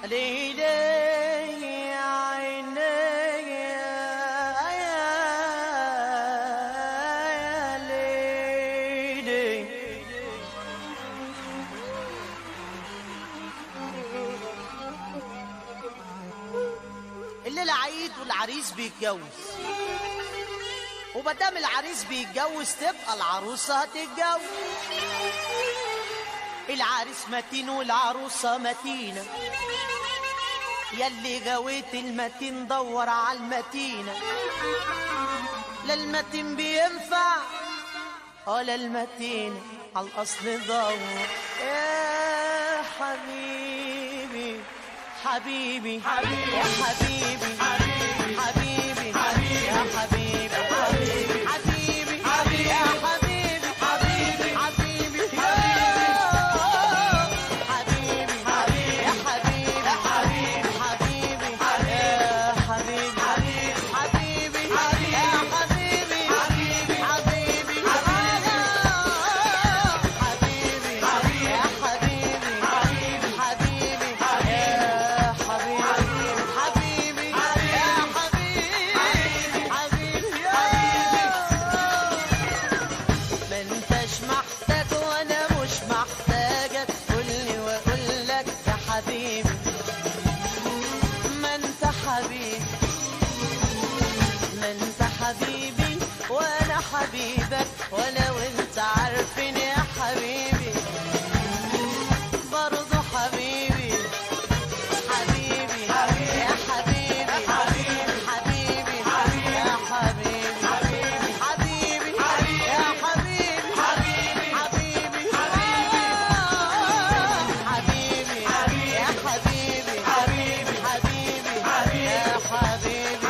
ليلي يا عيني يا ليلي. الليلة عيد والعريس بيتجوز، ومادام العريس بيتجوز تبقى العروسة هتتجوز. العريس متين والعروسة متينة، ياللي جويت المتين دور على المتينة. لا المتين بينفع ولا المتينة على الأصل دور. يا حبيبي حبيبي حبيبي يا حبيبي حبيبي حبيبي يا حبيبي حبيبي حبيبي يا حبيبي حبيبي حبيبي يا حبيبي يا حبيبي حبيبي حبيبي يا حبيبي حبيبي يا حبيبي حبيبي حبيبي يا حبيبي يا حبيبي حبيبي يا حبيبي ما انتش محتاج وانا مش محتاجة تقولي واقول لك يا حبيبي. ما انت حبيبي، ما انت حبيبي وانا حبيبك، وانا وانت عارفين يا حبيبي برضو حبيبي حبيبي يا حبيبي حبيبي حبيبي يا حبيبي حبيبي يا حبيبي حبيبي حبيبي يا حبيبي يا حبيبي يا حبيبي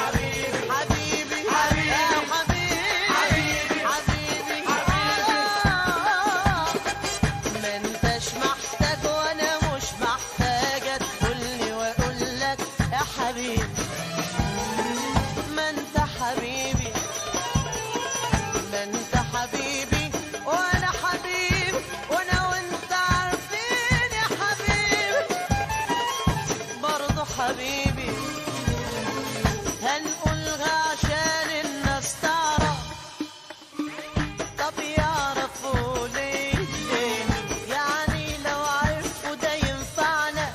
حبيبي يا حبيبي ما انتش محتاج وانا مش محتاجة تقولي واقول لك يا حبيبي. ما انت حبيبي، ما انت حبيبي وانا حبيبي، وانا وانت عارفين يا حبيبي برضو حبيبي. هنقولها عشان الناس تعرف، طب يعرفوا ليه؟ يعني لو عرفوا ده ينفعنا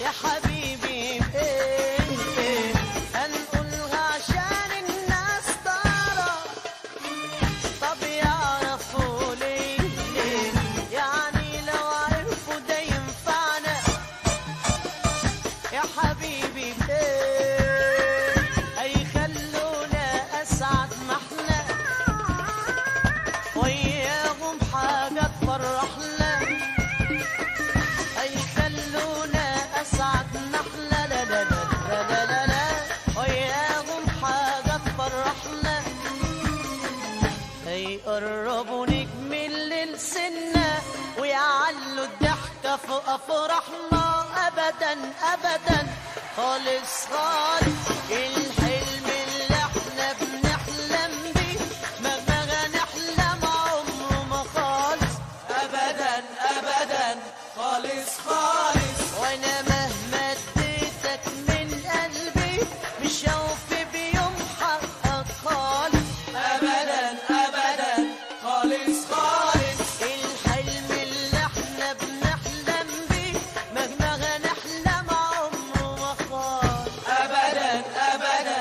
يا حبيبي بايه؟ هنقولها عشان الناس تعرف، طب يعرفوا ليه؟ يعني لو عرفوا ده ينفعنا يا حبيبي بايه؟ هيخلونا اسعد ما احنا وياهم حاجة تفرحنا. هيخلونا اسعد ما احنا لا لا لا لا لا لا وياهم حاجة تفرحنا. هيقربوا نجمل للسنة ويعلوا الضحكة فوق افراحنا. ابدا ابدا خالص خالص الحلم اللي احنا بنحلم بيه مهما نحلم عمره ما خالص. ابدا ابدا خالص خالص وانا مهما اديتك من قلبي مش هوفي بيوم حقك خالص. ابدا ابدا خالص خالص الحلم اللي احنا بنحلم بيه مهما نحلم عمره ما خالص. ابدا ابدا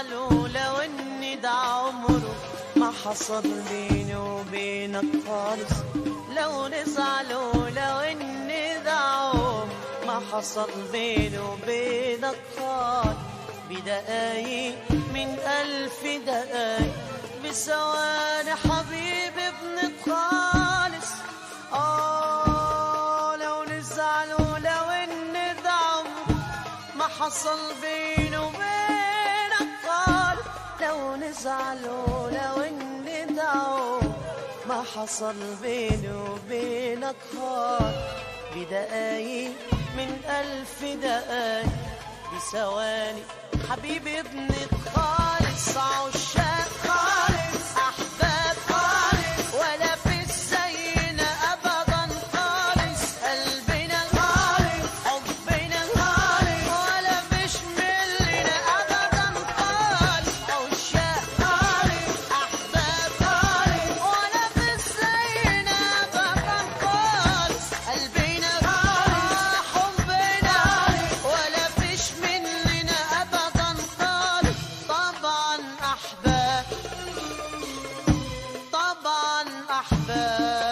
نزعلوا لو ان ده عمره ما حصل بيني وبينك خالص، لو نزعلوا لو ان ده عمره ما حصل بيني وبينك خالص، بدقايق من 1000 دقايق، بثواني حبيبي بنتخالص. لو نزعلوا لو ان ده عمره ما حصل بيني وبينك خالص، لو نزعلوا لو ان ده عمره ما حصل بيني وبينك خالص، بدقايق من 1000 دقايق، بثواني حبيبي بنتخالص. عشاق خالص، أحباب خالص، ولا في زينا أبدا خالص، قلبنا خالص، حبنا خالص، ولا فيش ملنا أبدا خالص. عشاق خالص، أحباب خالص، ولا في زينا أبدا خالص، قلبنا خالص، حبنا ولا فيش مننا أبدا خالص. طبعا أحباب، طبعا أحباب.